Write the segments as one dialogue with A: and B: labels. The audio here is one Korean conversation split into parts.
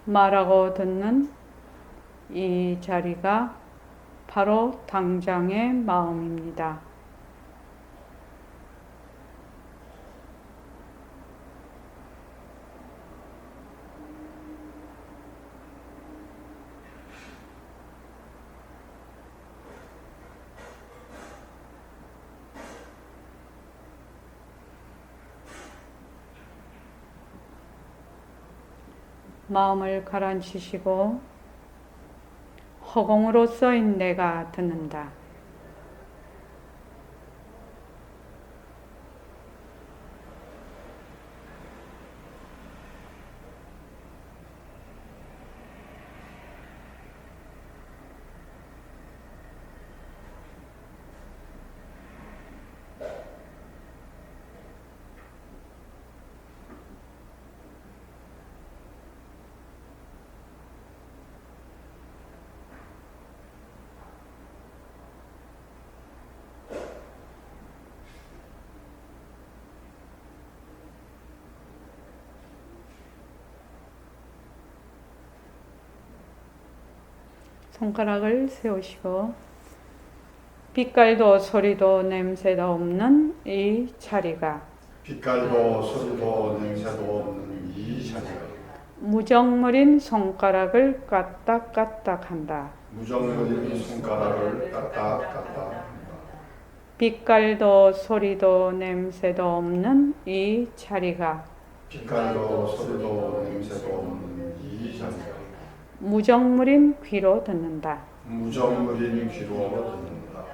A: 말하고 듣는 이 자리가 바로 당장의 마음입니다. 마음을 가라앉히시고 허공으로 써인 내가 듣는다. 손가락을 세우시고 빛깔도 소리도 냄새도 없는 이 자리가
B: 빛깔도 소리도 냄새도 없는 이 자리가
A: 무정물인 손가락을 까딱까딱 한다.
B: 무정물인 손가락을 까딱까딱 한다.
A: 빛깔도 소리도 냄새도 없는 이 자리가
B: 빛깔도 소리도 냄새도 없는 이 자리가
A: 무정물인 귀로 듣는다.
B: 무정물인 귀로 듣는다.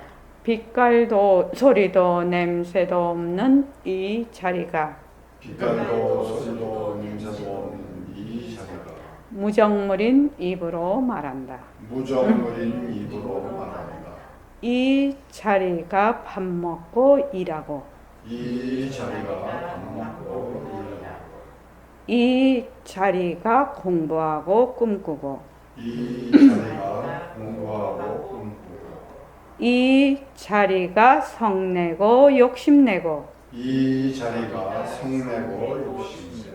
A: 빛깔도 소리도 냄새도 없는 이 자리가
B: 빛깔도 소리도 냄새도 없는 이 자리가
A: 무정물인 입으로 말한다.
B: 무정물인 입으로 말한다.
A: 이 자리가 밥 먹고 일하고
B: 이 자리가 밥 먹고 일하고
A: 이 자리가 공부하고 꿈꾸고
B: 이 자리가 공부하고 꿈꾸고
A: 이 자리가 성내고 욕심내고
B: 이 자리가 성내고 욕심내고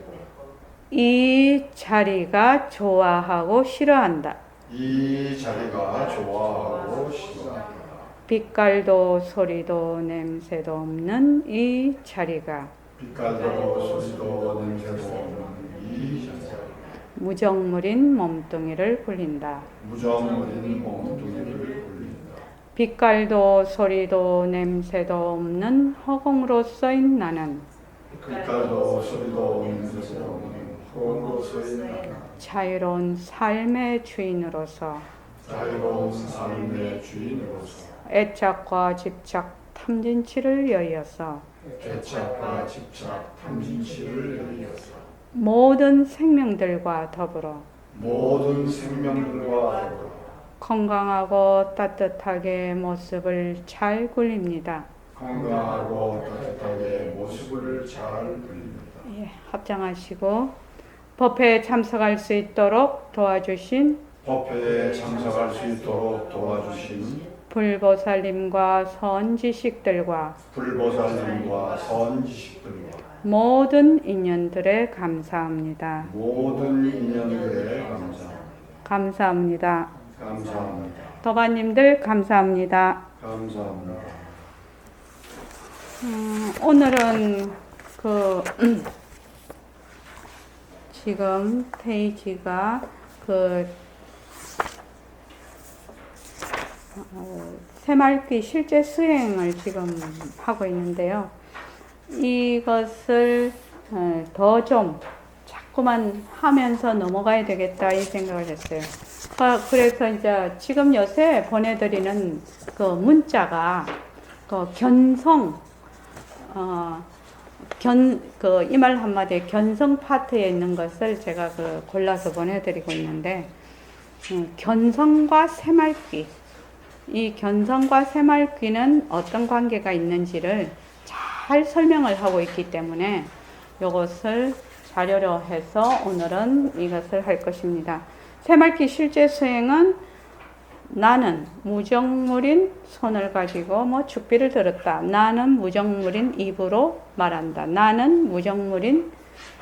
A: 이 자리가 좋아하고 싫어한다.
B: 이 자리가 좋아하고 싫어한다.
A: 빛깔도 소리도 냄새도 없는 이 자리가
B: 빛깔도 소리도 냄새도 없는 이 자리가
A: 무정물인 몸뚱이를 굴린다.
B: 무정물인 몸뚱이를 굴린다.
A: 빛깔도 소리도 냄새도 없는 허공으로 써인 나는
B: 빛깔도 소리도 냄새도 없는 허공으로 서인 나는
A: 자유로운 삶의 주인으로서
B: 자유로운 삶의 주인으로서
A: 애착과 집착 탐진치를 여의어서
B: 애착과 집착 탐진치를 여의어서
A: 모든 생명들과 더불어
B: 모든 생명들과 더불어
A: 건강하고 따뜻하게 모습을 잘 굴립니다.
B: 건강하고 따뜻하게 모습을 잘 굴립니다.
A: 예, 합장하시고 법회에 참석할 수 있도록 도와주신
B: 법회에 참석할 수 있도록 도와주신
A: 불보살님과 선지식들과
B: 불보살님과 선지식들과
A: 모든 인연들에 감사합니다.
B: 모든 인연들에
A: 감사합니다.
B: 감사합니다.
A: 도반님들 감사합니다.
B: 감사합니다.
A: 오늘은 지금 페이지가 새말귀 실제 수행을 지금 하고 있는데요. 이것을 더 좀 자꾸만 하면서 넘어가야 되겠다 이 생각을 했어요. 그래서 이제 지금 요새 보내드리는 그 문자가 견성, 이 말 한마디에 견성 파트에 있는 것을 제가 골라서 보내드리고 있는데, 견성과 새말귀, 이 견성과 새말귀는 어떤 관계가 있는지를 잘 설명을 하고 있기 때문에 이것을 자료로 해서 오늘은 이것을 할 것입니다. 새말귀 실제 수행은 나는 무정물인 손을 가지고 죽비를 들었다. 나는 무정물인 입으로 말한다. 나는 무정물인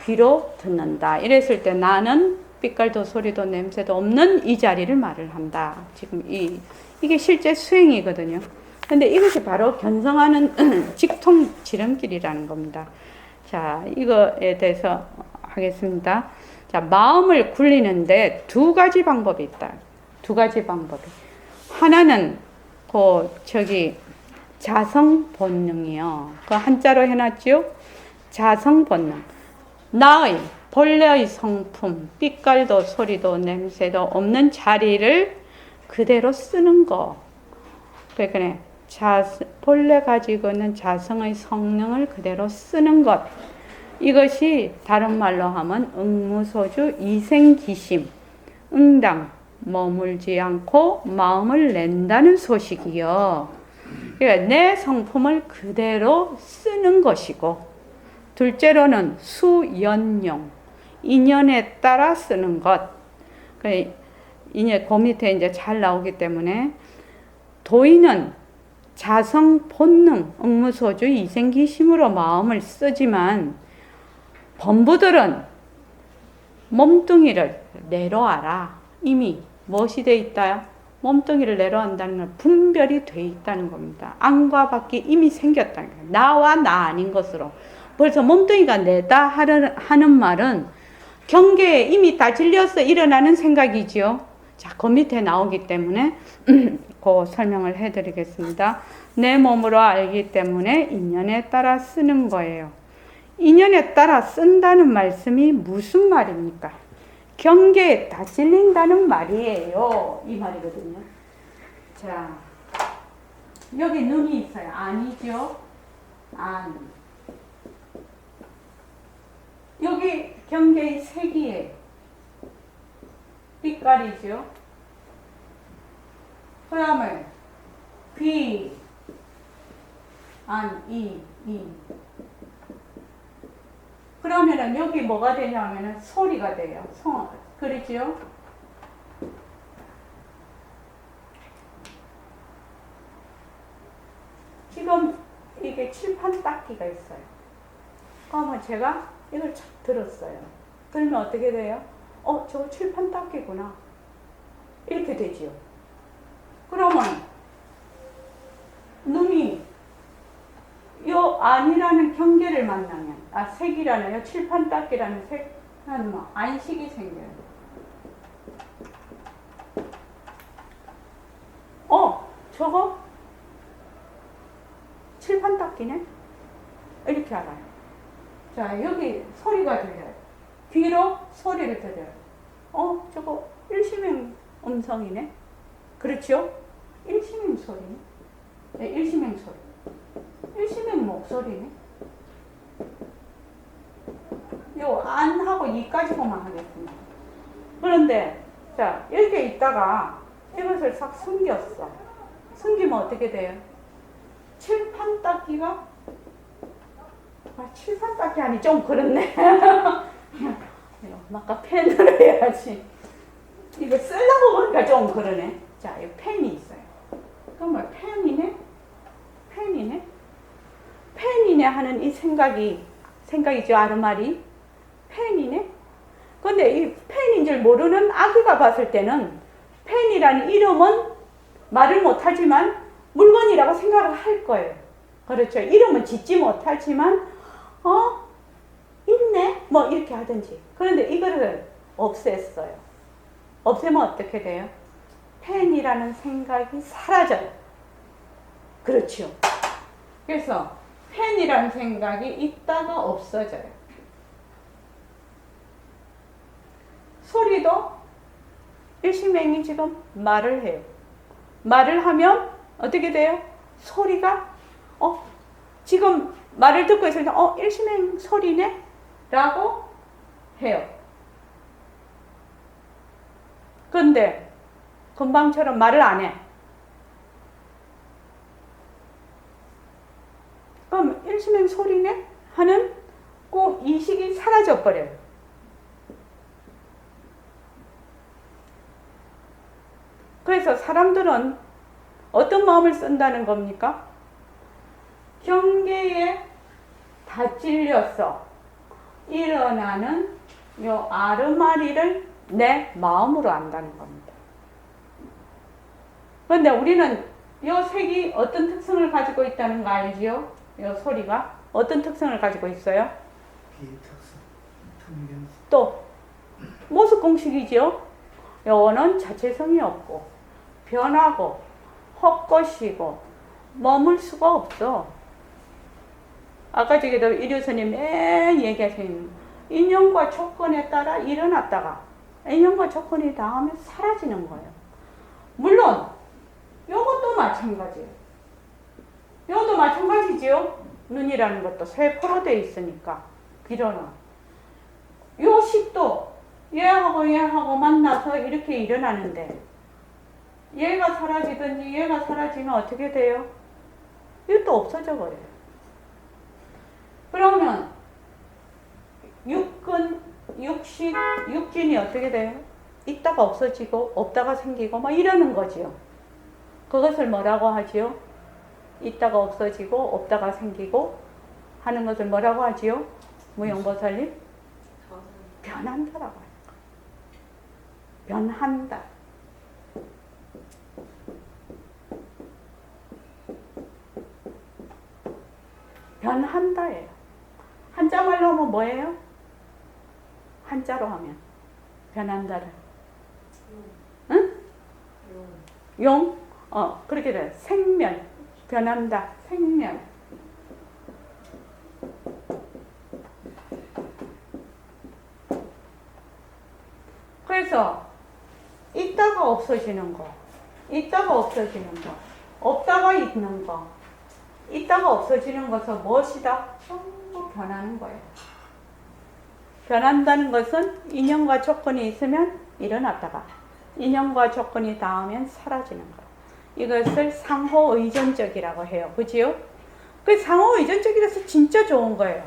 A: 귀로 듣는다. 이랬을 때 나는 빛깔도 소리도 냄새도 없는 이 자리를 말을 한다. 지금 이게 실제 수행이거든요. 근데 이것이 바로 견성하는 직통 지름길이라는 겁니다. 자, 이거에 대해서 하겠습니다. 자, 마음을 굴리는데 두 가지 방법이 있다. 두 가지 방법이. 하나는 자성 본능이요. 그 한자로 해놨죠. 자성 본능. 나의 본래의 성품, 빛깔도 소리도 냄새도 없는 자리를 그대로 쓰는 거. 그러니까 본래 가지고 있는 자성의 성능을 그대로 쓰는 것. 이것이 다른 말로 하면 응무소주 이생기심, 응당 머물지 않고 마음을 낸다는 소식이요. 그러니까 내 성품을 그대로 쓰는 것이고, 둘째로는 수연용, 인연에 따라 쓰는 것. 그 밑에 이제 잘 나오기 때문에 도인은 자성 본능, 응무소주 이생기심으로 마음을 쓰지만 범부들은 몸뚱이를 내려와라. 이미 무엇이 돼 있다요? 몸뚱이를 내려온다는 건 분별이 돼 있다는 겁니다. 안과 밖이 이미 생겼다는 거예요. 나와 나 아닌 것으로. 벌써 몸뚱이가 내다 하는 말은 경계에 이미 다 질려서 일어나는 생각이지요. 자, 그 밑에 나오기 때문에 그 설명을 해드리겠습니다. 내 몸으로 알기 때문에 인연에 따라 쓰는 거예요. 인연에 따라 쓴다는 말씀이 무슨 말입니까? 경계에 다 질린다는 말이에요. 이 말이거든요. 자, 여기 눈이 있어요. 아니죠? 안. 여기 경계의 색이에요. 빛깔이죠. 그 다음에 귀, 안, 이. 그러면은 여기 뭐가 되냐면은 소리가 돼요. 그렇죠? 지금 이게 칠판 닦기가 있어요. 그러면 제가 이걸 착 들었어요. 그러면 어떻게 돼요? 저거 칠판 닦기구나. 이렇게 되지요. 그러면 눈이 요 안이라는 경계를 만나면, 색이라는, 요 칠판 닦기라는 색은 안식이 생겨요. 저거 칠판 닦기네? 이렇게 알아요. 자, 여기 소리가 들려요. 귀로 소리를 들려요. 저거 일심행 음성이네? 그렇죠? 일심행 소리네? 네, 일심행 소리. 일심행 목소리네? 요 안하고 이까지만 하겠습니다. 그런데, 자, 이렇게 있다가 이것을 싹 숨겼어. 숨기면 어떻게 돼요? 칠판 닦기가 칠판 닦기 하니 좀 그렇네. 아까 펜으로 해야지. 이거 쓰려고 보니까 좀 그러네. 자, 이 펜이 있어요. 그러면 펜이네 하는 이 생각이죠. 아르말이. 펜이네? 근데 이 펜인 줄 모르는 아기가 봤을 때는 펜이라는 이름은 말을 못하지만 물건이라고 생각을 할 거예요. 그렇죠. 이름은 짓지 못하지만 있네? 뭐 이렇게 하든지. 그런데 이거를 없앴어요. 없애면 어떻게 돼요? 펜이라는 생각이 사라져요. 그렇죠. 그래서 펜이라는 생각이 있다가 없어져요. 소리도 일심행이 지금 말을 해요. 말을 하면 어떻게 돼요? 소리가 지금 말을 듣고 있으니까 일심행 소리네? 라고 해요. 근데 금방처럼 말을 안 해. 그럼 일심행 소리네? 하는 그 이식이 사라져 버려요. 그래서 사람들은 어떤 마음을 쓴다는 겁니까? 경계에 다 찔려서 일어나는 요 아르마리를 내 마음으로 안다는 겁니다. 그런데 우리는 이 색이 어떤 특성을 가지고 있다는 거 알지요? 이 소리가 어떤 특성을 가지고 있어요?
B: 비특성, 특명.
A: 또 모습 공식이죠. 요거는 자체성이 없고 변하고 헛것이고 머물 수가 없어. 아까 저기도 이류선님 맨 얘기하신 인연과 조건에 따라 일어났다가 인연과 조건이 닿으면 사라지는 거예요. 물론 요것도 마찬가지예요. 요것도 마찬가지지요. 눈이라는 것도 세포로 되어 있으니까 길어나. 요 식도 얘하고 만나서 이렇게 일어나는데 얘가 사라지든지 얘가 사라지면 어떻게 돼요? 이것도 없어져 버려요. 그러면 육진이 어떻게 돼요? 있다가 없어지고 없다가 생기고 뭐 이러는 거지요. 그것을 뭐라고 하지요? 있다가 없어지고 없다가 생기고 하는 것을 뭐라고 하지요? 무용보살님? 변한다라고 하는 거예요. 변한다. 변한다예요. 한자말로 하면 뭐예요? 한자로 하면 변한다를. 응? 용? 그렇게 돼. 생면. 변한다. 생면. 그래서 있다가 없어지는 거, 있다가 없어지는 거, 없다가 있는 거, 있다가 없어지는 것은 무엇이다? 전부 변하는 거예요. 변한다는 것은 인연과 조건이 있으면 일어났다가 인연과 조건이 닿으면 사라지는 거예요. 이것을 상호의존적이라고 해요. 그지요? 그 상호의존적이라서 진짜 좋은 거예요.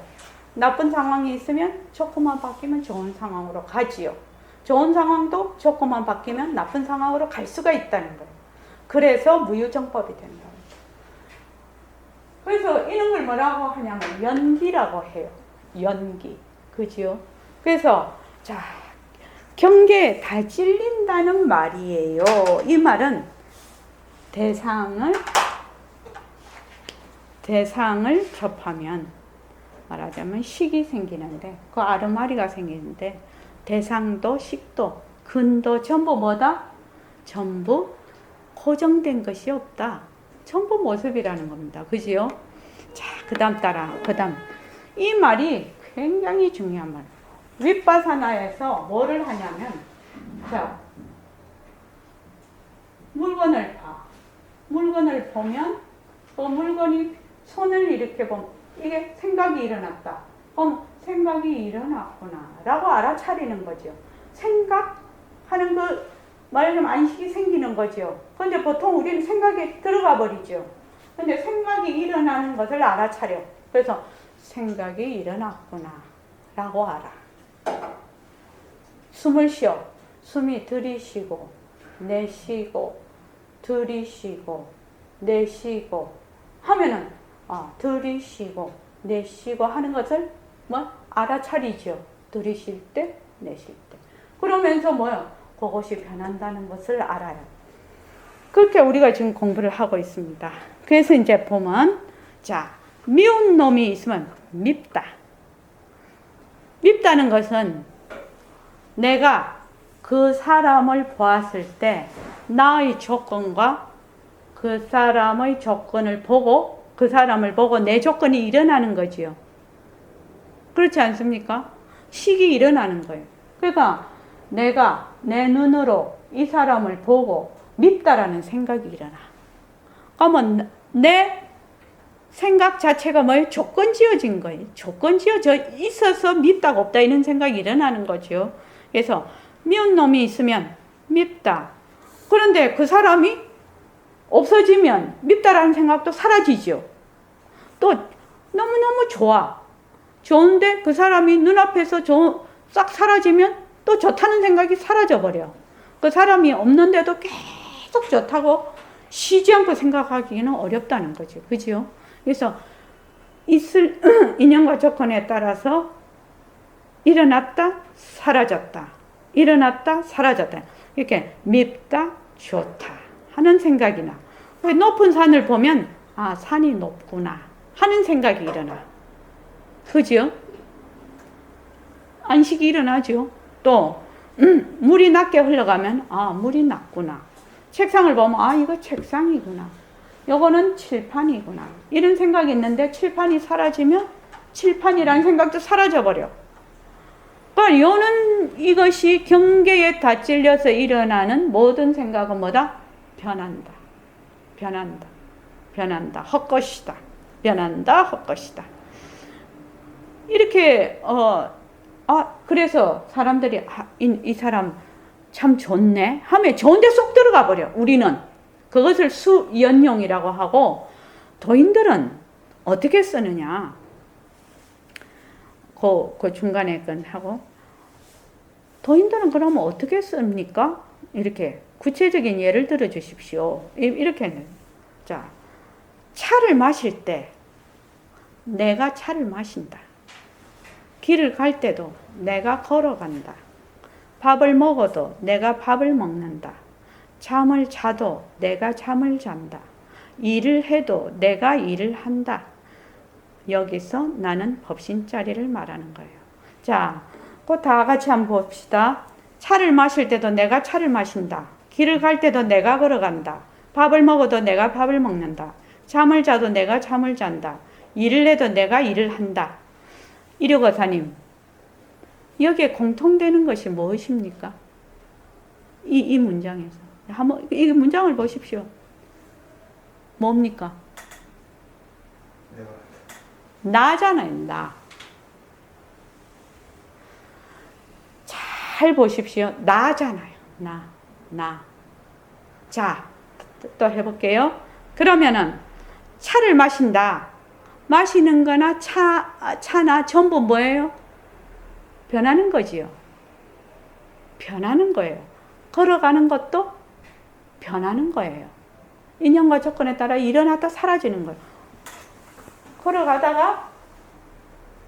A: 나쁜 상황이 있으면 조건만 바뀌면 좋은 상황으로 가지요. 좋은 상황도 조건만 바뀌면 나쁜 상황으로 갈 수가 있다는 거예요. 그래서 무유정법이 된다. 그래서 이런 걸 뭐라고 하냐면 연기라고 해요. 연기. 그지요? 그래서 자, 경계에 다 찔린다는 말이에요. 이 말은 대상을 접하면 말하자면 식이 생기는데 그 아르마리가 생기는데 대상도 식도 근도 전부 뭐다? 전부 고정된 것이 없다. 전부 모습이라는 겁니다. 그지요? 자, 그 다음 따라. 그 다음. 이 말이 굉장히 중요한 말. 윗바사나에서 뭐를 하냐면, 자, 물건을 봐. 물건을 보면, 그 물건이 손을 이렇게 보면, 이게 생각이 일어났다. 그럼 생각이 일어났구나. 라고 알아차리는 거죠. 생각하는 그, 말하자면 안식이 생기는 거죠. 근데 보통 우리는 생각이 들어가 버리죠. 근데 생각이 일어나는 것을 알아차려. 그래서 생각이 일어났구나. 라고 알아. 숨을 쉬어. 숨이 들이쉬고, 내쉬고, 들이쉬고, 내쉬고 하면은, 들이쉬고, 내쉬고 하는 것을 뭐? 알아차리죠. 들이쉴 때, 내쉴 때. 그러면서 뭐요? 그것이 변한다는 것을 알아요. 그렇게 우리가 지금 공부를 하고 있습니다. 그래서 이제 보면, 자, 미운 놈이 있으면 밉다. 밉다는 것은 내가 그 사람을 보았을 때 나의 조건과 그 사람의 조건을 보고 그 사람을 보고 내 조건이 일어나는 거지요. 그렇지 않습니까? 식이 일어나는 거예요. 그러니까 내가 내 눈으로 이 사람을 보고 밉다라는 생각이 일어나. 그러면 내 생각 자체가 뭐예요? 조건 지어진 거예요. 조건 지어져 있어서 밉다가 없다 이런 생각이 일어나는 거죠. 그래서 미운 놈이 있으면 밉다. 그런데 그 사람이 없어지면 밉다라는 생각도 사라지죠. 또 너무너무 좋아. 좋은데 그 사람이 눈앞에서 싹 사라지면 또 좋다는 생각이 사라져버려. 그 사람이 없는데도 계속 좋다고 쉬지 않고 생각하기는 어렵다는 거죠. 그죠? 그래서 있을 인연과 조건에 따라서 일어났다, 사라졌다. 일어났다, 사라졌다. 이렇게 밉다, 좋다 하는 생각이 나. 높은 산을 보면 아, 산이 높구나 하는 생각이 일어나. 그죠? 안식이 일어나죠. 또 물이 낮게 흘러가면 아, 물이 낮구나. 책상을 보면 아, 이거 책상이구나. 요거는 칠판이구나. 이런 생각이 있는데 칠판이 사라지면 칠판이라는 생각도 사라져버려. 그러니까 요는 이것이 경계에 다 찔려서 일어나는 모든 생각은 뭐다? 변한다. 변한다. 변한다. 헛것이다. 변한다. 헛것이다. 이렇게 그래서 사람들이 이 사람 참 좋네 하면 좋은데 쏙 들어가 버려. 우리는 그것을 수연용이라고 하고, 도인들은 어떻게 쓰느냐, 그 중간에 건 하고, 도인들은 그러면 어떻게 씁니까? 이렇게 구체적인 예를 들어 주십시오. 이렇게. 자, 차를 마실 때 내가 차를 마신다. 길을 갈 때도 내가 걸어간다. 밥을 먹어도 내가 밥을 먹는다. 잠을 자도 내가 잠을 잔다. 일을 해도 내가 일을 한다. 여기서 나는 법신자리를 말하는 거예요. 자, 그거 다 같이 한번 봅시다. 차를 마실 때도 내가 차를 마신다. 길을 갈 때도 내가 걸어간다. 밥을 먹어도 내가 밥을 먹는다. 잠을 자도 내가 잠을 잔다. 일을 해도 내가 일을 한다. 이려거사님, 여기에 공통되는 것이 무엇입니까? 이 문장에서. 한번 이 문장을 보십시오. 뭡니까? 나잖아요, 나. 잘 보십시오. 나잖아요, 나. 자, 또 해볼게요. 그러면은 차를 마신다. 마시는 거나 차나 전부 뭐예요? 변하는 거지요. 변하는 거예요. 걸어가는 것도 변하는 거예요. 인연과 조건에 따라 일어났다 사라지는 거예요. 걸어가다가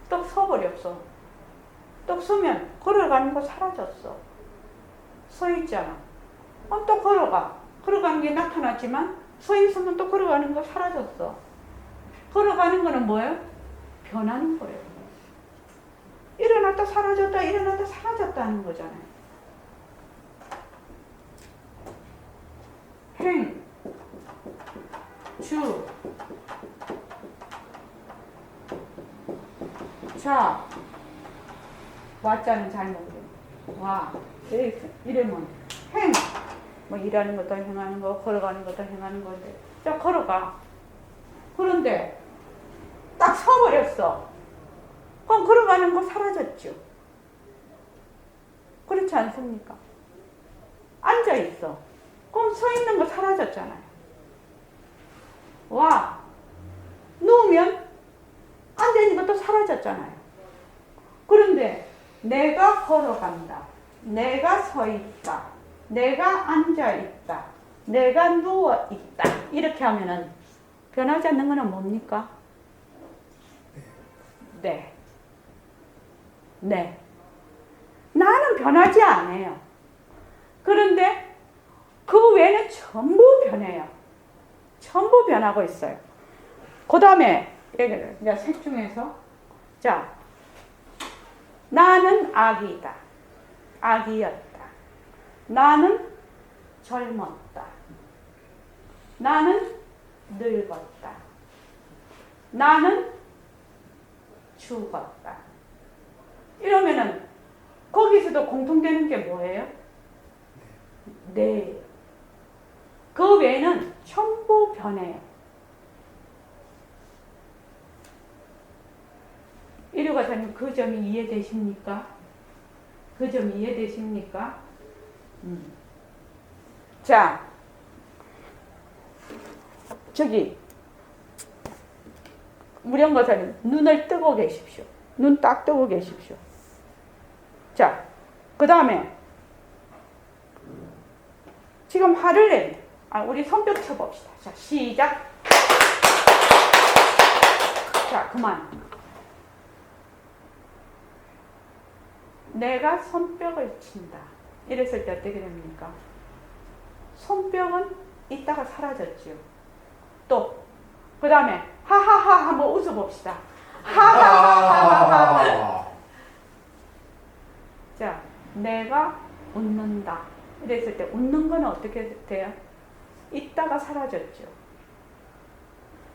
A: 또 서버렸어. 또 서면 걸어가는 거 사라졌어. 서 있잖아. 또 걸어가. 걸어가는 게 나타났지만 서 있으면 또 걸어가는 거 사라졌어. 걸어가는 거는 뭐예요? 변하는 거예요. 일어났다 사라졌다, 일어났다 사라졌다 하는 거잖아요. 행, 주, 자, 와자는 잘못돼. 와, 이러면 행, 뭐 일하는 것도 행하는 거, 걸어가는 것도 행하는 건데, 자, 걸어가. 그런데 딱 서버렸어. 그럼 걸어가는 거 사라졌죠. 그렇지 않습니까? 앉아있어. 그럼 서 있는 거 사라졌잖아요. 와, 누우면 앉아있는 것도 사라졌잖아요. 그런데 내가 걸어간다. 내가 서 있다. 내가 앉아있다. 내가 누워있다. 이렇게 하면은 변하지 않는 거는 뭡니까? 네. 나는 변하지 않아요. 그런데 그 외에는 전부 변해요. 전부 변하고 있어요. 그 다음에 이제 색 중에서 자, 나는 아기다. 아기였다. 나는 젊었다. 나는 늙었다. 나는 죽었다. 이러면은 거기서도 공통되는 게 뭐예요? 네. 그 외에는 전부 변해요. 이류가사님, 그 점이 이해되십니까? 그 점이 이해되십니까? 자, 저기 무령거사님, 눈을 뜨고 계십시오. 눈 딱 뜨고 계십시오. 자, 그 다음에 지금 화를 내. 우리 손뼉 쳐봅시다. 자, 시작. 자, 그만. 내가 손뼉을 친다. 이랬을 때 어떻게 됩니까? 손뼉은 있다가 사라졌죠. 또 그 다음에 하하하 한번 웃어봅시다. 하하하하하. 자, 내가 웃는다. 이랬을 때 웃는 건 어떻게 돼요? 있다가 사라졌죠.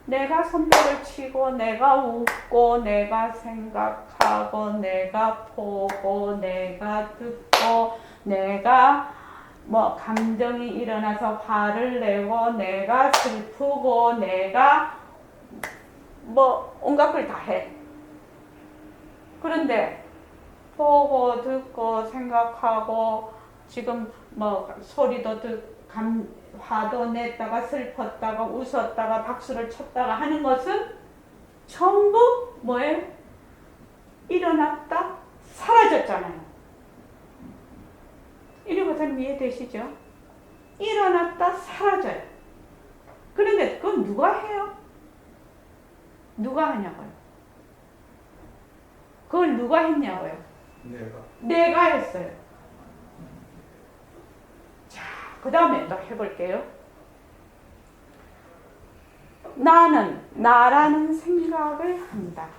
A: 내가 손뼉을 치고 내가 웃고 내가 생각하고 내가 보고 내가 듣고 내가 뭐 감정이 일어나서 화를 내고 내가 슬프고 내가 뭐 온갖 걸 다 해. 그런데 보고 듣고 생각하고 지금 뭐 소리도 화도 냈다가 슬펐다가 웃었다가 박수를 쳤다가 하는 것은 전부 뭐예요? 일어났다 사라졌잖아요. 이거는 이해되시죠? 일어났다 사라져요. 그런데 그건 누가 해요? 누가 하냐고요? 그걸 누가 했냐고요? 내가 했어요. 자, 그 다음에 또 해볼게요. 나는 나라는 생각을 한다.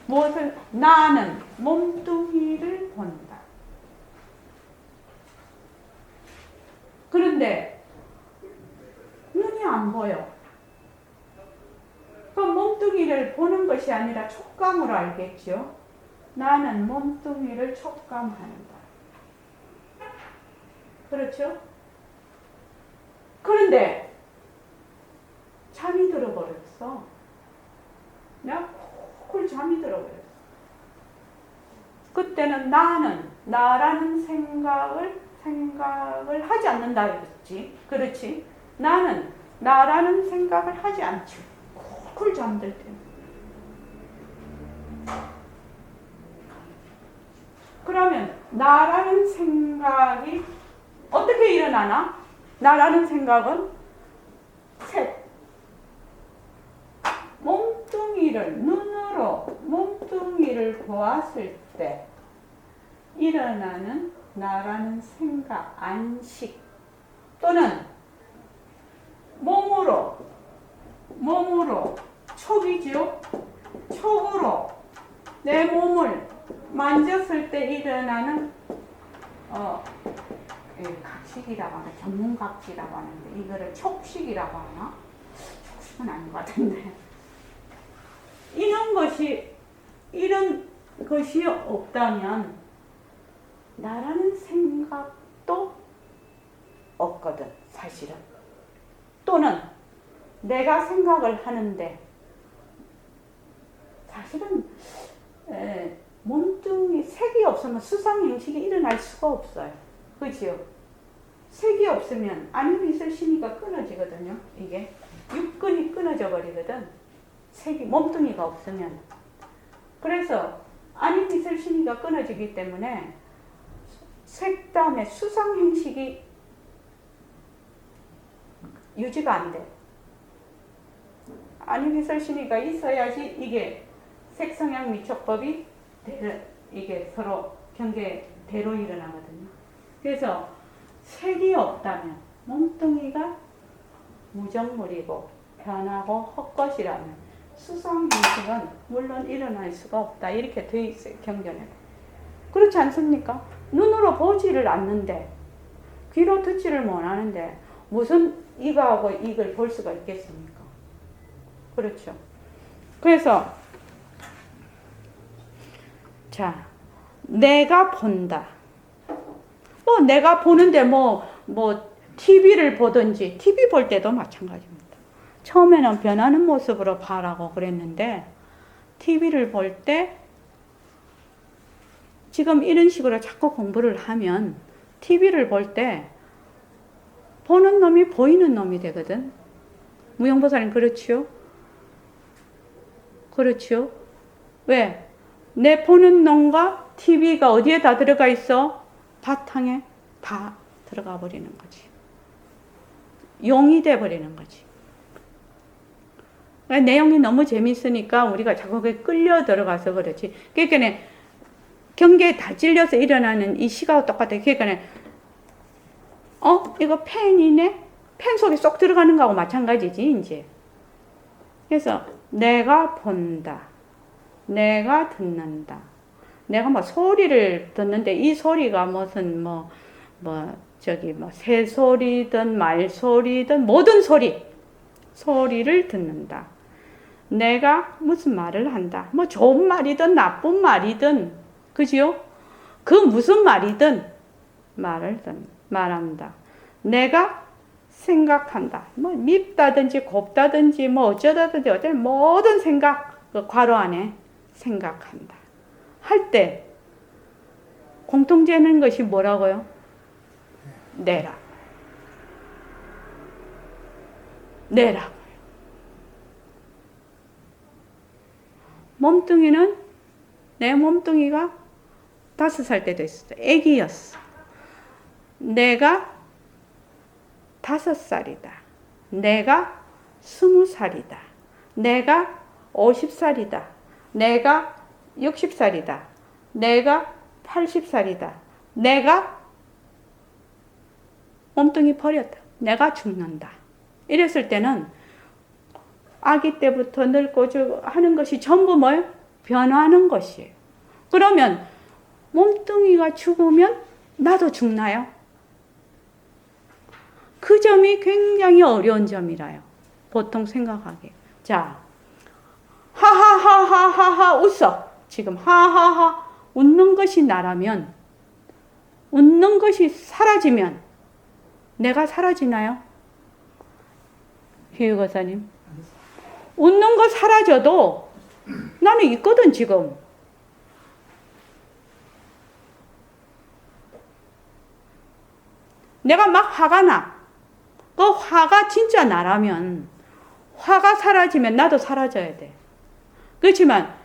A: 무엇을? 나는 몸뚱이를 본다. 그런데 눈이 안 보여. 그 몸뚱이를 보는 것이 아니라 촉감으로 알겠죠. 나는 몸뚱이를 촉감한다. 그렇죠? 그런데 잠이 들어버렸어. 내가 콜 잠이 들어버렸어. 그때는 나는 나라는 생각을 하지 않는다 했지. 그렇지? 나는 나라는 생각을 하지 않지. 콜 잠들 때. 그러면 나라는 생각이 어떻게 일어나나? 나라는 생각은 셋. 눈으로 몸뚱이를 보았을 때 일어나는 나라는 생각, 안식 또는 몸으로 촉이죠. 촉으로 내 몸을 만졌을 때 일어나는 각식이라고 하나, 전문각기라고 하는데 이거를 촉식이라고 하나? 촉식은 아닌 것 같은데 이런 것이 없다면 나라는 생각도 없거든, 사실은. 또는 내가 생각을 하는데 사실은 몸뚱이 색이 없으면 수상행식이 일어날 수가 없어요. 그죠? 색이 없으면 안미설신이가 끊어지거든요. 이게 육근이 끊어져 버리거든. 색이 몸뚱이가 없으면. 그래서 안미설신이가 끊어지기 때문에 색 다음에 수상행식이 유지가 안 돼. 안미설신이가 있어야지 이게 색성향 미촉법이 이게 서로 경계대로 일어나거든요. 그래서 색이 없다면 몸뚱이가 무정물이고 변하고 헛것이라면 수상행식은 물론 일어날 수가 없다. 이렇게 돼 있어요, 경전에. 그렇지 않습니까? 눈으로 보지를 않는데 귀로 듣지를 못하는데 무슨 이거하고 이걸 볼 수가 있겠습니까? 그렇죠. 그래서 자, 내가 본다. 내가 보는데 TV를 보든지, TV 볼 때도 마찬가지입니다. 처음에는 변하는 모습으로 봐라고 그랬는데, TV를 볼 때, 지금 이런 식으로 자꾸 공부를 하면, TV를 볼 때, 보는 놈이 보이는 놈이 되거든. 무용보살님, 그렇지요? 그렇지요? 왜? 내 보는 놈과 TV가 어디에 다 들어가 있어? 바탕에 다 들어가 버리는 거지. 용이 돼 버리는 거지. 그러니까 내용이 너무 재밌으니까 우리가 자꾸 그게 끌려 들어가서 그렇지. 그러니까 경계에 다 찔려서 일어나는 이 시각과 똑같아. 그러니까 이거 펜이네? 펜 속에 쏙 들어가는 거하고 마찬가지지, 이제. 그래서 내가 본다. 내가 듣는다. 내가 뭐 소리를 듣는데 이 소리가 무슨 새소리든 말소리든 모든 소리를 듣는다. 내가 무슨 말을 한다. 뭐 좋은 말이든 나쁜 말이든, 그지요? 그 무슨 말이든 말한다. 내가 생각한다. 뭐 밉다든지 곱다든지 뭐 어쩌다든지 모든 생각, 그 괄호 안에 생각한다. 할 때 공통되는 것이 뭐라고요? 내라. 내라고요. 몸뚱이는 내 몸뚱이가 5살 때도 있었어. 애기였어. 내가 5살이다. 내가 20살이다. 내가 50살이다. 내가 60살이다. 내가 80살이다. 내가 몸뚱이 버렸다. 내가 죽는다. 이랬을 때는 아기 때부터 늙고 하는 것이 전부 뭐예요? 변화하는 것이에요. 그러면 몸뚱이가 죽으면 나도 죽나요? 그 점이 굉장히 어려운 점이라요. 보통 생각하기에. 자, 하하하하하하 웃어. 지금 하하하 웃는 것이 나라면, 웃는 것이 사라지면 내가 사라지나요? 희유 거사님. 웃는 거 사라져도 나는 있거든, 지금. 내가 막 화가 나. 그 화가 진짜 나라면, 화가 사라지면 나도 사라져야 돼. 그렇지만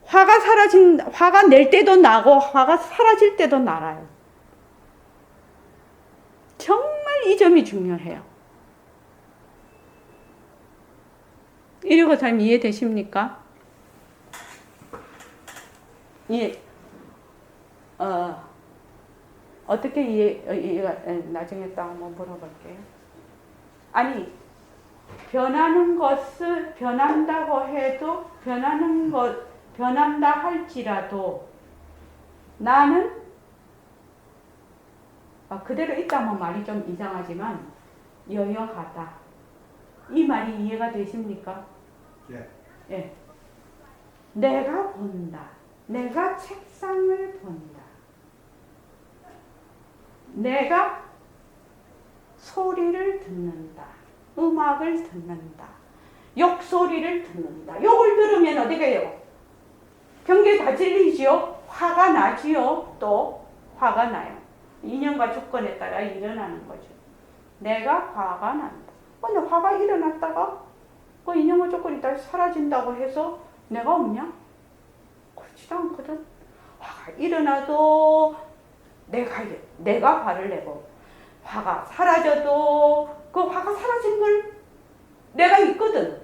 A: 화가 낼 때도 나고 화가 사라질 때도 나라요. 정말 이 점이 중요해요. 이러고 잘 이해되십니까? 어떻게 이해가 나중에 또 한번 물어볼게요. 아니, 변하는 것을 변한다고 해도 변한다 할지라도 나는 그대로 있다면 말이 좀 이상하지만 여여하다. 이 말이 이해가 되십니까?
B: 예.
A: 예. 내가 본다. 내가 책상을 본다. 내가 소리를 듣는다. 음악을 듣는다. 욕소리를 듣는다. 욕을 들으면 어디가 해요? 경계 다 찔리지요? 화가 나지요? 또 화가 나요. 인연과 조건에 따라 일어나는 거죠. 내가 화가 난다. 근데 화가 일어났다가 그 인연과 조건에 따라 사라진다고 해서 내가 없냐? 그렇지도 않거든. 화가 일어나도 내가 화를 내고, 화가 사라져도 그 화가 사라진 걸 내가 있거든.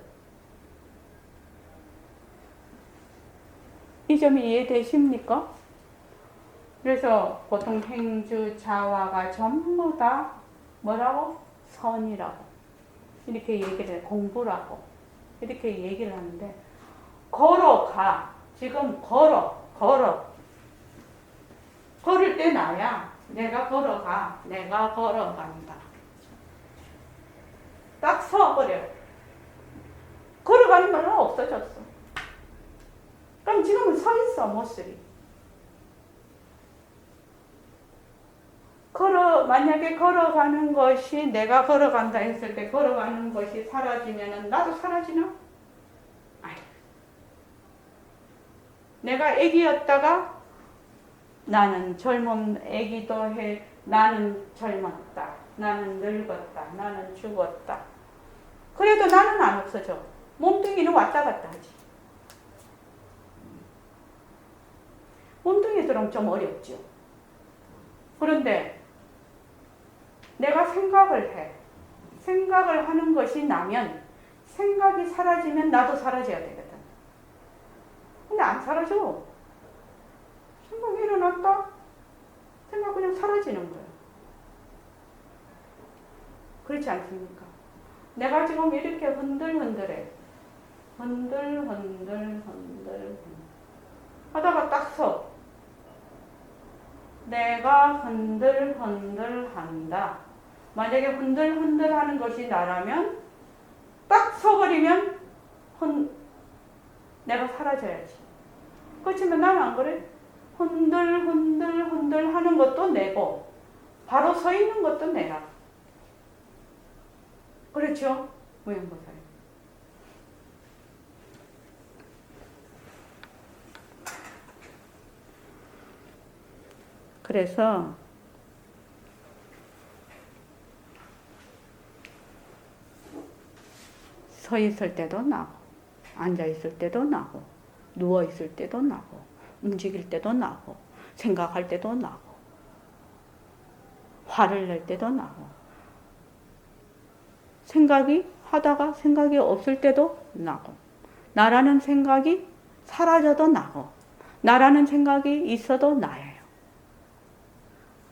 A: 이 점이 이해되십니까? 그래서 보통 행주, 자화가 전부 다 뭐라고? 선이라고. 이렇게 얘기를 해. 공부라고. 이렇게 얘기를 하는데, 걸어가. 지금 걸어. 걸을 때 나야. 내가 걸어가. 내가 걸어간다. 딱 서버려. 걸어가는 말은 없어졌어. 그럼 지금은 서 있어, 모습이. 만약에 걸어가는 것이 내가 걸어간다 했을 때 걸어가는 것이 사라지면은 나도 사라지나? 아니. 내가 애기였다가 나는 젊은 애기도 해. 나는 젊었다. 나는 늙었다. 나는 죽었다. 그래도 나는 안 없어져. 몸뚱이는 왔다 갔다 하지. 몸뚱이들은 좀 어렵죠. 그런데 내가 생각을 해. 생각을 하는 것이 나면 생각이 사라지면 나도 사라져야 되거든. 근데 안 사라져. 생각이 일어났다? 생각 그냥 사라지는 거야. 그렇지 않습니까? 내가 지금 이렇게 흔들흔들해. 흔들 하다가 딱 서. 내가 흔들 한다. 만약에 흔들 하는 것이 나라면 딱 서버리면 내가 사라져야지. 그렇지만 나는 안 그래. 흔들 하는 것도 내고 바로 서 있는 것도 내라. 그렇죠? 모양보살. 그래서 서 있을 때도 나고, 앉아 있을 때도 나고, 누워 있을 때도 나고, 움직일 때도 나고, 생각할 때도 나고, 화를 낼 때도 나고, 생각이 하다가 생각이 없을 때도 나고, 나라는 생각이 사라져도 나고, 나라는 생각이 있어도 나예요.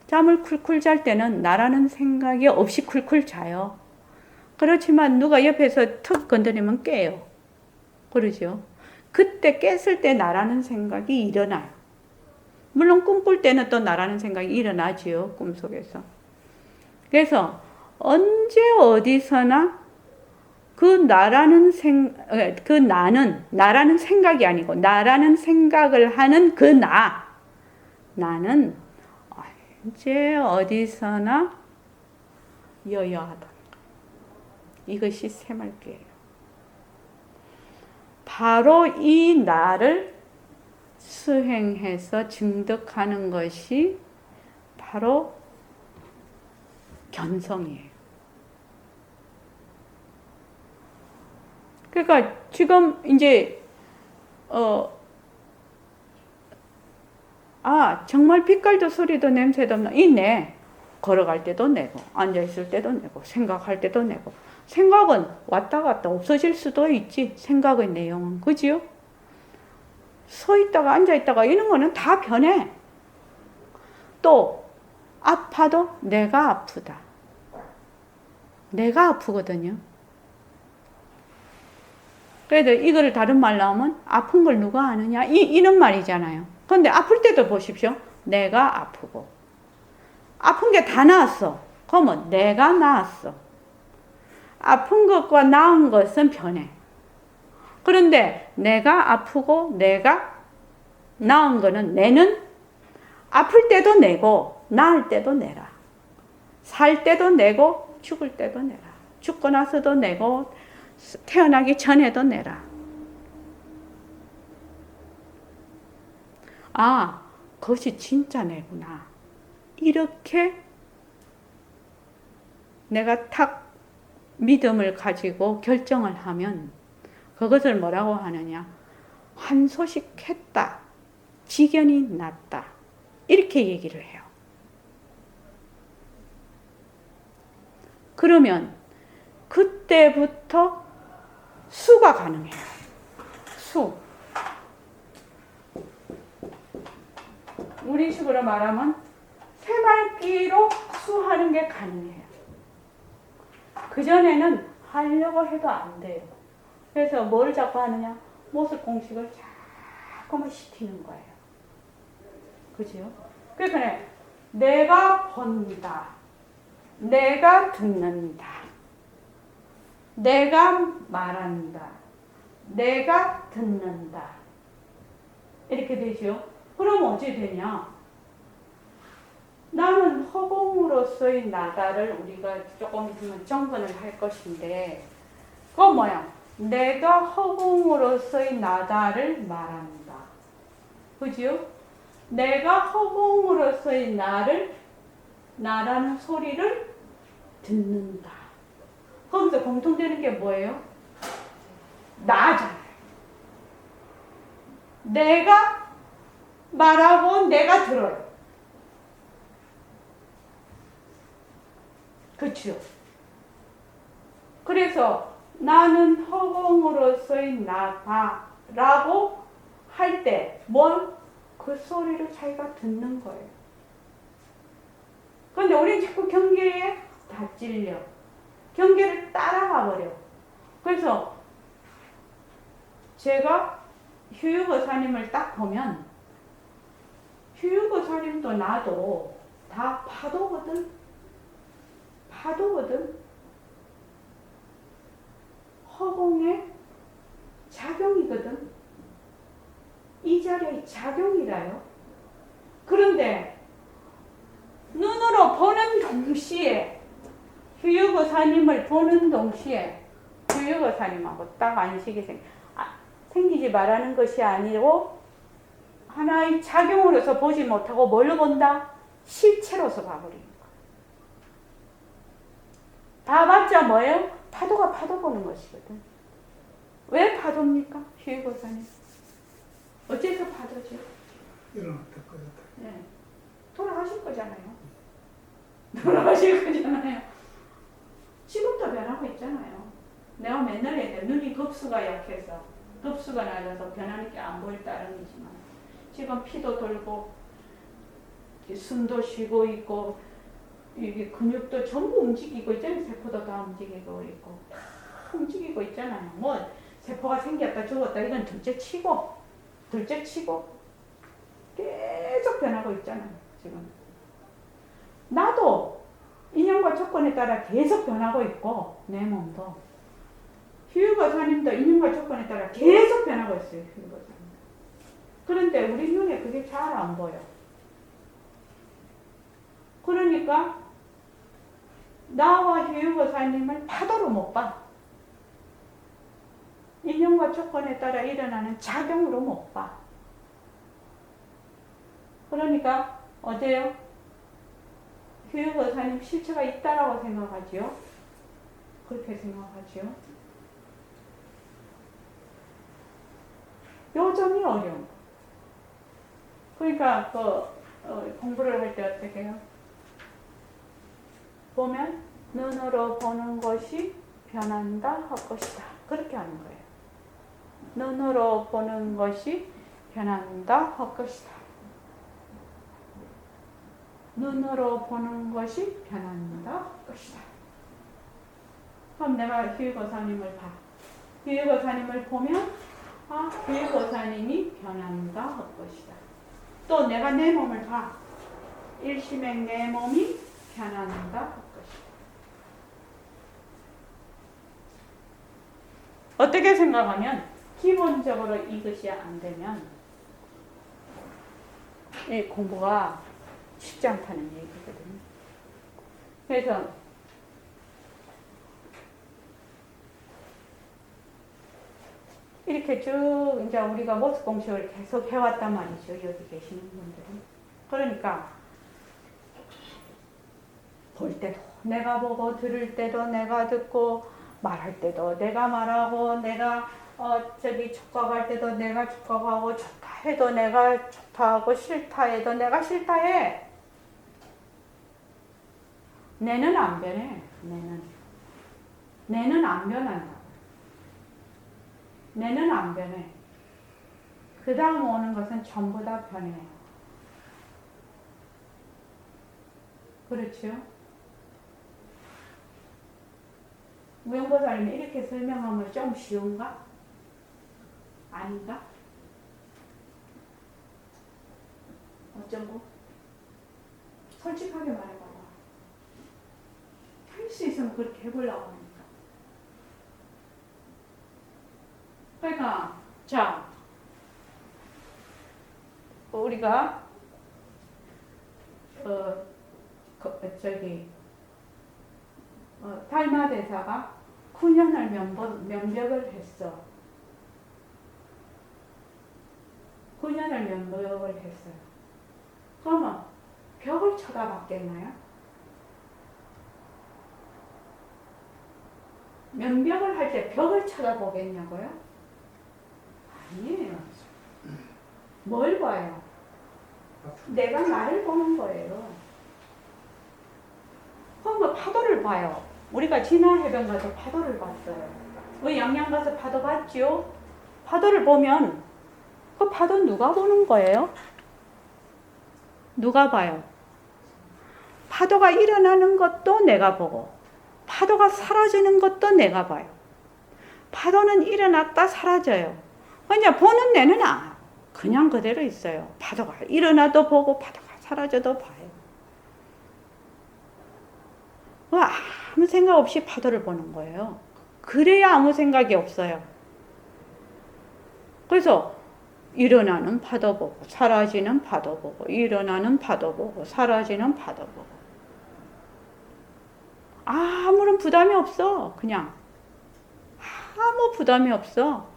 A: 잠을 쿨쿨 잘 때는 나라는 생각이 없이 쿨쿨 자요. 그렇지만 누가 옆에서 턱 건드리면 깨요. 그러죠? 그때 깼을 때 나라는 생각이 일어나요. 물론 꿈꿀 때는 또 나라는 생각이 일어나지요. 꿈속에서. 그래서 언제 어디서나 그 나라는 나라는 생각이 아니고 나라는 생각을 하는 그 나는 언제 어디서나 여여하다. 이것이 새말기예요. 바로 이 나를 수행해서 증득하는 것이 바로 견성이에요. 그러니까 지금 이제 정말 빛깔도 소리도 냄새도 없나 있네. 걸어갈 때도 내고 앉아있을 때도 내고 생각할 때도 내고 생각은 왔다 갔다 없어질 수도 있지. 생각의 내용은. 그지요? 서 있다가 앉아 있다가 이런 거는 다 변해. 또 아파도 내가 아프다. 내가 아프거든요. 그래도 이거를 다른 말로 하면 아픈 걸 누가 아느냐 이런 말이잖아요. 근데 아플 때도 보십시오. 내가 아프고 아픈 게 다 나았어. 그러면 내가 나았어. 아픈 것과 나은 것은 변해. 그런데 내가 아프고 내가 나은 거는 내는 아플 때도 내고 나을 때도 내라. 살 때도 내고 죽을 때도 내라. 죽고 나서도 내고 태어나기 전에도 내라. 그것이 진짜 내구나. 이렇게 내가 탁 믿음을 가지고 결정을 하면 그것을 뭐라고 하느냐. 한소식했다. 지견이 났다. 이렇게 얘기를 해요. 그러면 그때부터 수가 가능해요. 수. 우리식으로 말하면 새말기로 수하는 게 가능해요. 그전에는 하려고 해도 안 돼요. 그래서 뭘 자꾸 하느냐? 모습 공식을 자꾸만 시키는 거예요. 그죠? 그러니까 내가 본다. 내가 듣는다. 내가 말한다. 내가 듣는다. 이렇게 되죠? 그럼 어찌 되냐? 나는 허공으로서의 나다를 우리가 조금 있으면 정근을 할 것인데, 그건 뭐야? 내가 허공으로서의 나다를 말한다. 그죠? 내가 허공으로서의 나라는 소리를 듣는다. 거기서 공통되는 게 뭐예요? 나잖아요. 내가 말하고 내가 들어요. 그렇죠? 그래서 나는 허공으로서의 나다 라고 할 때 뭘? 그 소리를 자기가 듣는 거예요. 그런데 우리는 자꾸 경계에 다 찔려. 경계를 따라가 버려. 그래서 제가 휴유거사님을 딱 보면 휴유거사님도 나도 다 파도거든. 파도거든. 허공의 작용이거든. 이 자리의 작용이라요. 그런데 눈으로 보는 동시에 휴유거사님을 보는 동시에 휴유거사님하고 딱 안식이 생기지 말라는 것이 아니고 하나의 작용으로서 보지 못하고 뭘로 본다? 실체로서 봐버리는 거야. 다 봤자 뭐예요? 파도가 파도 보는 것이거든. 왜 파도입니까? 휴유거사님. 어째서 파도죠?
B: 일어났다 꺼졌다.
A: 네. 돌아가실 거잖아요. 돌아가실 거잖아요. 지금도 변하고 있잖아요. 내가 맨날 얘기해. 눈이 급수가 약해서 급수가 낮아서 변하는 게 안 보일 따름이지만 지금 피도 돌고 숨도 쉬고 있고 이게 근육도 전부 움직이고 있잖아요. 세포도 다 움직이고 있고 다 움직이고 있잖아요. 뭐 세포가 생겼다 죽었다 이건 둘째치고 계속 변하고 있잖아요. 지금 나도 인연과 조건에 따라 계속 변하고 있고 내 몸도 휴유거사님도 인연과 조건에 따라 계속 변하고 있어요. 휴유거사님. 그런데 우리 눈에 그게 잘 안 보여. 그러니까 나와 휴유거사님을 파도로 못 봐. 인연과 조건에 따라 일어나는 작용으로 못 봐. 그러니까 어때요? 휴유거사님 실체가 있다라고 생각하지요? 그렇게 생각하지요? 요 점이 어려운 거. 그러니까 공부를 할 때 어떻게 해요? 보면 눈으로 보는 것이 변한다 할 것이다. 그렇게 하는 거예요. 눈으로 보는 것이 변한다 할 것이다. 눈으로 보는 것이 변한다 할 것이다. 그럼 내가 휴유거사님을 봐. 휴유거사님을 보면 휴유거사님이 변한다 할 것이다. 또 내가 내 몸을 봐. 일심행 내 몸이 변한다 할 것이다. 어떻게 생각하면 기본적으로 이것이 안 되면 이 공부가 쉽지 않다는 얘기거든요. 그래서 이렇게 쭉 이제 우리가 모습 공식을 계속 해왔단 말이죠. 여기 계시는 분들은. 그러니까 볼 때도 내가 보고 들을 때도 내가 듣고 말할 때도 내가 말하고 내가 촉각할 때도 내가 촉각하고 좋다 해도 내가 좋다 하고 싫다 해도 내가 싫다 해. 내는 안 변해. 내는 안 변한다. 내는 안 변해. 그 다음 오는 것은 전부 다 변해요. 그렇죠? 무용보살님이 이렇게 설명하면 좀 쉬운가? 아닌가? 어쩌고? 솔직하게 말해봐봐. 할 수 있으면 그렇게 해보려고 하니까. 그러니까 자 우리가 달마대사가 9년을 면벽을 했어. 9년을 면벽을 했어요. 그러면 벽을 쳐다봤겠나요? 면벽을 할 때 벽을 쳐다보겠냐고요? 아니에요. 뭘 봐요? 내가 나를 보는 거예요. 그럼 파도를 봐요. 우리가 진화 해변 가서 파도를 봤어요. 왜 양양 가서 파도 봤지요? 파도를 보면 그 파도 누가 보는 거예요? 누가 봐요? 파도가 일어나는 것도 내가 보고 파도가 사라지는 것도 내가 봐요. 파도는 일어났다 사라져요. 그냥 보는 내는 그냥 그대로 있어요. 파도가 일어나도 보고 파도가 사라져도 봐요. 아무 생각 없이 파도를 보는 거예요. 그래야 아무 생각이 없어요. 그래서 일어나는 파도 보고 사라지는 파도 보고 일어나는 파도 보고 사라지는 파도 보고 아무런 부담이 없어. 그냥 아무 부담이 없어.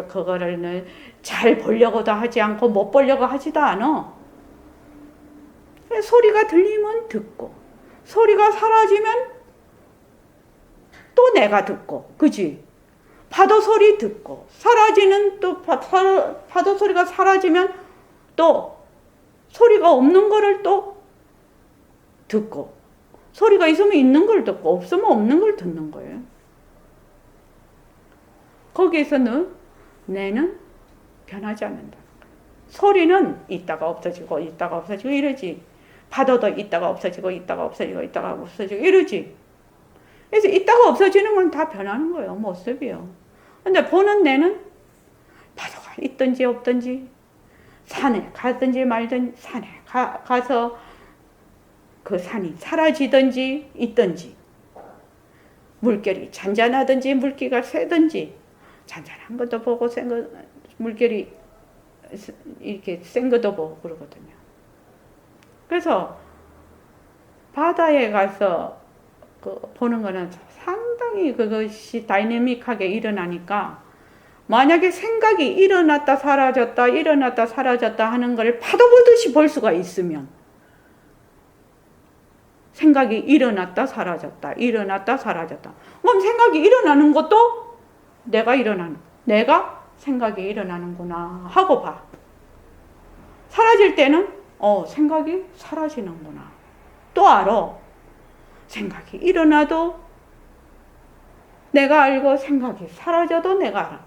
A: 그거를 잘 보려고도 하지 않고 못 보려고 하지도 않아. 소리가 들리면 듣고 소리가 사라지면 또 내가 듣고, 그지? 파도 소리 듣고 사라지는 또 파도 소리가 사라지면 또 소리가 없는 거를 또 듣고 소리가 있으면 있는 걸 듣고 없으면 없는 걸 듣는 거예요. 거기에서는 내는 변하지 않는다. 소리는 있다가 없어지고 있다가 없어지고 이러지. 파도도 있다가 없어지고 있다가 없어지고 있다가 없어지고 이러지. 그래서 있다가 없어지는 건 다 변하는 거예요. 모습이요. 근데 보는 내는 파도가 있든지 없든지 산에 가든지 말든지 산에 가서 그 산이 사라지든지 있든지 물결이 잔잔하든지 물기가 세든지 잔잔한 것도 보고 센 거, 물결이 이렇게 센 것도 보고 그러거든요. 그래서 바다에 가서 보는 거는 상당히 그것이 다이내믹하게 일어나니까 만약에 생각이 일어났다 사라졌다 일어났다 사라졌다 하는 걸 파도 보듯이 볼 수가 있으면 생각이 일어났다 사라졌다 일어났다 사라졌다 그럼 생각이 일어나는 것도 내가 생각이 일어나는구나 하고 봐. 사라질 때는 생각이 사라지는구나 또 알아. 생각이 일어나도 내가 알고 생각이 사라져도 내가 알아.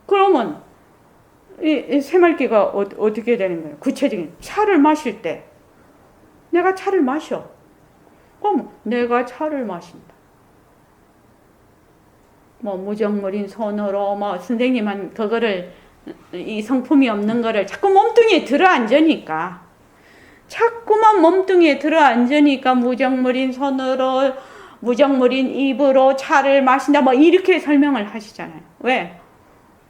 A: 그러면 이 새말기가 어떻게 되는 거예요? 구체적인 차를 마실 때 내가 차를 마셔. 그럼 내가 차를 마신다. 무정물인 손으로 선생님은 그거를 이 성품이 없는 거를 자꾸 몸뚱이에 들어 앉으니까 자꾸만 몸뚱이에 들어 앉으니까 무정물인 손으로 무정물인 입으로 차를 마신다 이렇게 설명을 하시잖아요. 왜?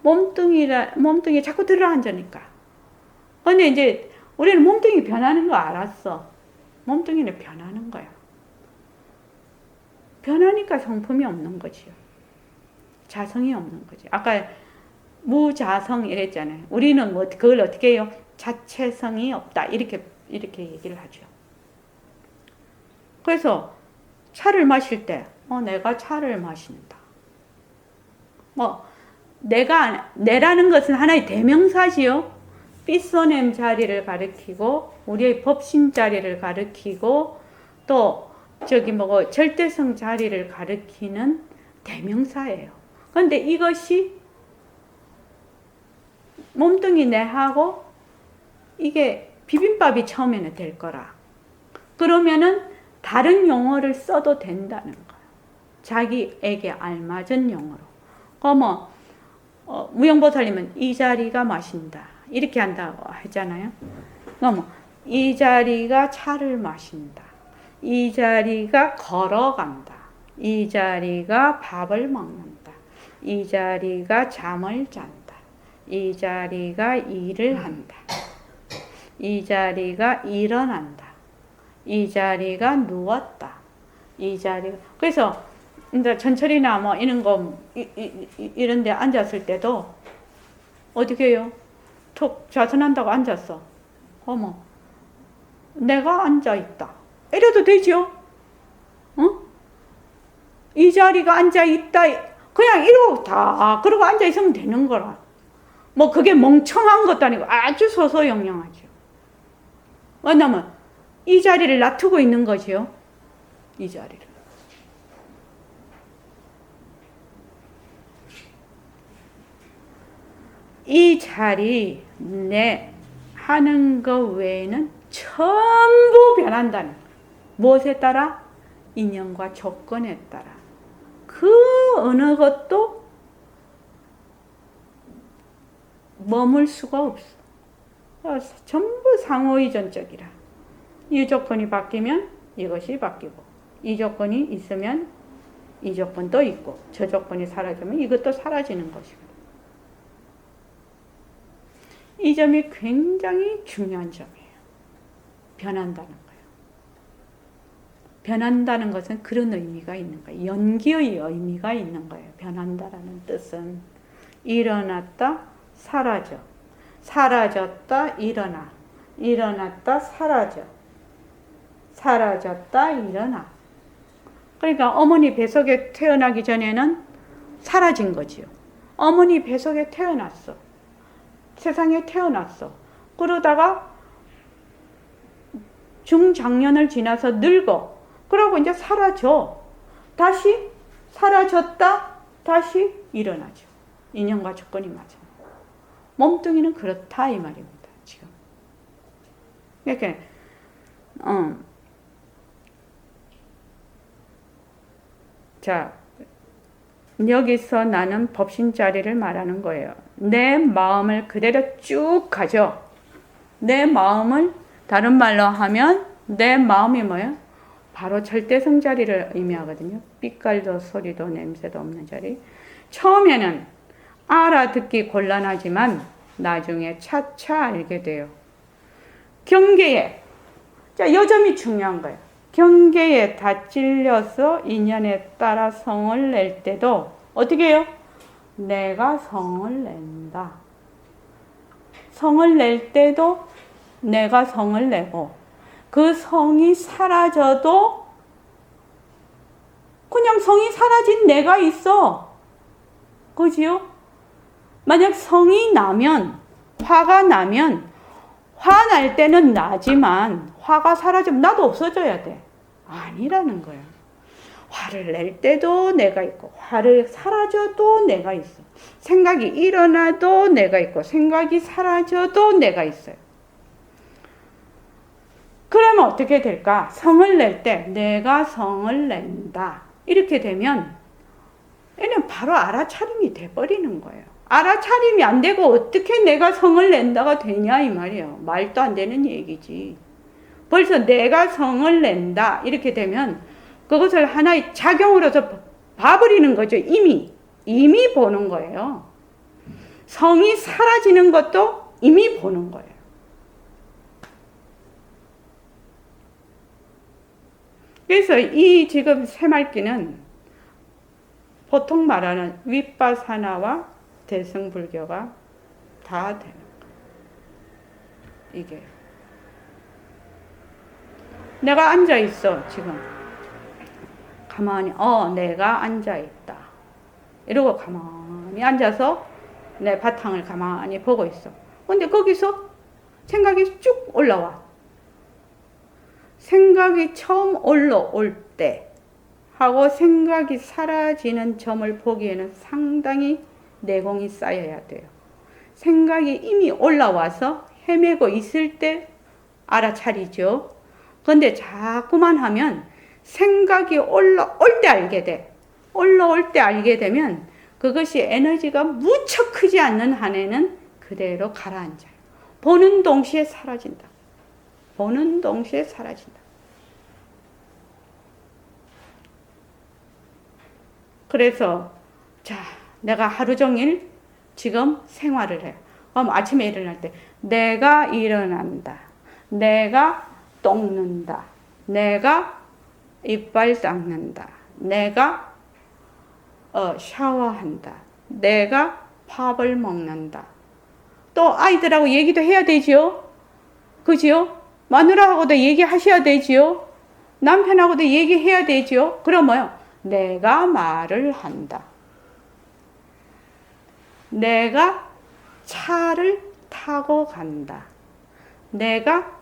A: 몸뚱이에 자꾸 들어 앉으니까. 근데 이제 우리는 몸뚱이 변하는 거 알았어. 몸뚱이는 변하는 거야. 변하니까 성품이 없는 거지요. 자성이 없는 거지. 아까 무자성 이랬잖아요. 우리는 그걸 어떻게 해요? 자체성이 없다. 이렇게 얘기를 하죠. 그래서 차를 마실 때, 내가 차를 마신다. 내라는 것은 하나의 대명사지요. 삐소냄 자리를 가리키고, 우리의 법신 자리를 가리키고, 또, 절대성 자리를 가리키는 대명사예요. 그런데 이것이 몸뚱이 내하고 이게 비빔밥이 처음에는 될 거라. 그러면은 다른 용어를 써도 된다는 거예요. 자기에게 알맞은 용어로. 무용보살님은 이 자리가 마신다. 이렇게 한다고 하잖아요. 이 자리가 차를 마신다. 이 자리가 걸어간다. 이 자리가 밥을 먹는다. 이 자리가 잠을 잔다. 이 자리가 일을 한다. 이 자리가 일어난다. 이 자리가 누웠다. 이 자리가 그래서 이제 전철이나 이런 데 앉았을 때도 어떻게 해요? 툭 좌선한다고 앉았어. 내가 앉아 있다. 이래도 되죠? 이 자리가 앉아 있다. 그냥 이러고 그러고 앉아 있으면 되는 거라. 그게 멍청한 것도 아니고 아주 소소영영하죠. 왜냐면 이 자리를 놔두고 있는 거지요. 이 자리를. 이 자리 내 하는 것 외에는 전부 변한다는 거예요. 무엇에 따라? 인연과 조건에 따라. 그 어느 것도 머물 수가 없어. 전부 상호이전적이라. 이 조건이 바뀌면 이것이 바뀌고, 이 조건이 있으면 이 조건도 있고, 저 조건이 사라지면 이것도 사라지는 것이거든. 이 점이 굉장히 중요한 점이에요. 변한다는 거예요. 변한다는 것은 그런 의미가 있는 거예요. 연기의 의미가 있는 거예요. 변한다라는 뜻은 일어났다, 사라져. 사라졌다, 일어나. 일어났다, 사라져. 사라졌다, 일어나. 그러니까 어머니 뱃속에 태어나기 전에는 사라진 거지요. 어머니 뱃속에 태어났어. 세상에 태어났어. 그러다가 중장년을 지나서 늙어. 그러고 이제 사라져. 다시 사라졌다, 다시 일어나죠. 인연과 조건이 맞아. 몸뚱이는 그렇다 이 말입니다. 지금. 이렇게 자, 여기서 나는 법신자리를 말하는 거예요. 내 마음을 그대로 쭉 가져. 내 마음을 다른 말로 하면 내 마음이 뭐예요? 바로 절대성 자리를 의미하거든요. 빛깔도 소리도 냄새도 없는 자리. 처음에는 알아듣기 곤란하지만 나중에 차차 알게 돼요. 경계에, 자, 요 점이 중요한 거예요. 경계에 다 찔려서 인연에 따라 성을 낼 때도 어떻게 해요? 내가 성을 낸다. 성을 낼 때도 내가 성을 내고, 그 성이 사라져도 그냥 성이 사라진 내가 있어. 그지요? 만약 성이 나면, 화가 나면, 화 날 때는 나지만 화가 사라지면 나도 없어져야 돼. 아니라는 거야. 화를 낼 때도 내가 있고, 화를 사라져도 내가 있어. 생각이 일어나도 내가 있고, 생각이 사라져도 내가 있어요. 그러면 어떻게 될까? 성을 낼 때 내가 성을 낸다. 이렇게 되면 얘는 바로 알아차림이 돼버리는 거예요. 알아차림이 안 되고 어떻게 내가 성을 낸다가 되냐 이 말이에요. 말도 안 되는 얘기지. 벌써 내가 성을 낸다 이렇게 되면 그것을 하나의 작용으로서 봐버리는 거죠. 이미 보는 거예요. 성이 사라지는 것도 이미 보는 거예요. 그래서 이 지금 새말기는 보통 말하는 윗바사나와 대승불교가 다 되는 거예요. 이게 내가 앉아 있어 지금 가만히 내가 앉아 있다 이러고 가만히 앉아서 내 바탕을 가만히 보고 있어. 근데 거기서 생각이 쭉 올라와. 생각이 처음 올라올 때 하고 생각이 사라지는 점을 보기에는 상당히 내공이 쌓여야 돼요. 생각이 이미 올라와서 헤매고 있을 때 알아차리죠. 그런데 자꾸만 하면 생각이 올라올 때 알게 돼. 올라올 때 알게 되면 그것이 에너지가 무척 크지 않는 한에는 그대로 가라앉아요. 보는 동시에 사라진다. 보는 동시에 사라진다. 그래서 자, 내가 하루 종일 지금 생활을 해요. 그럼 아침에 일어날 때 내가 일어난다. 내가 똥는다. 내가 이빨 닦는다. 내가 샤워한다. 내가 밥을 먹는다. 또 아이들하고 얘기도 해야 되지요. 그지요? 마누라하고도 얘기하셔야 되지요. 남편하고도 얘기해야 되지요. 그럼 뭐요? 내가 말을 한다. 내가 차를 타고 간다. 내가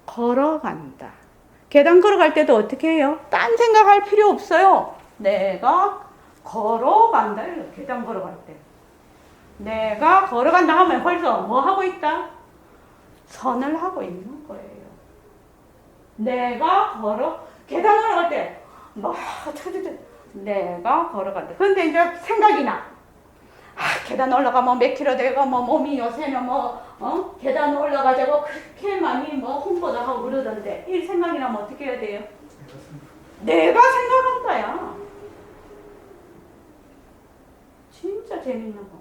A: 걸어간다. 계단 걸어갈 때도 어떻게 해요? 딴 생각할 필요 없어요. 내가 걸어간다. 계단 걸어갈 때. 내가 걸어간다 하면 벌써 뭐 하고 있다? 선을 하고 있는 거예요. 내가 계단 걸어갈 때, 막, 내가 걸어간다. 근데 이제 생각이 나. 계단 올라가면 몇 킬로 되고, 몸이 요새는 계단 올라가자고 그렇게 많이 홍보도 하고 그러던데, 이 생각이 나면 어떻게 해야 돼요? 내가 생각한다야. 진짜 재밌는 거.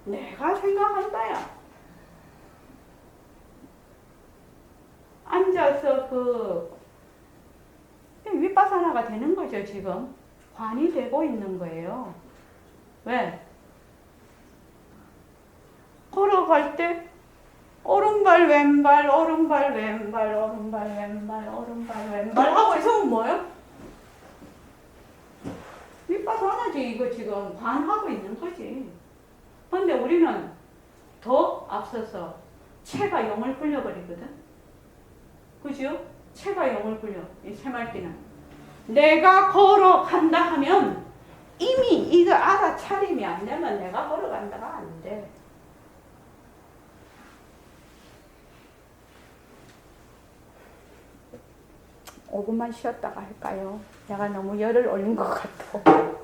A: 내가 생각한다야. 앉아서 윗바사나가 되는 거죠, 지금. 관이 되고 있는 거예요. 왜? 걸어갈 때, 오른발, 왼발, 오른발, 왼발, 오른발, 왼발, 오른발, 왼발 하고 있으면 뭐예요? 윗바사나지, 이거 지금 관하고 있는 거지. 근데 우리는 더 앞서서 체가 영을 불려버리거든. 그죠? 체가 영을 불려. 이 새말띠는. 내가 걸어간다 하면 이미 이거 알아차림이 안 되면 내가 걸어간다가 안 돼. 5분만 쉬었다가 할까요? 내가 너무 열을 올린 것 같아.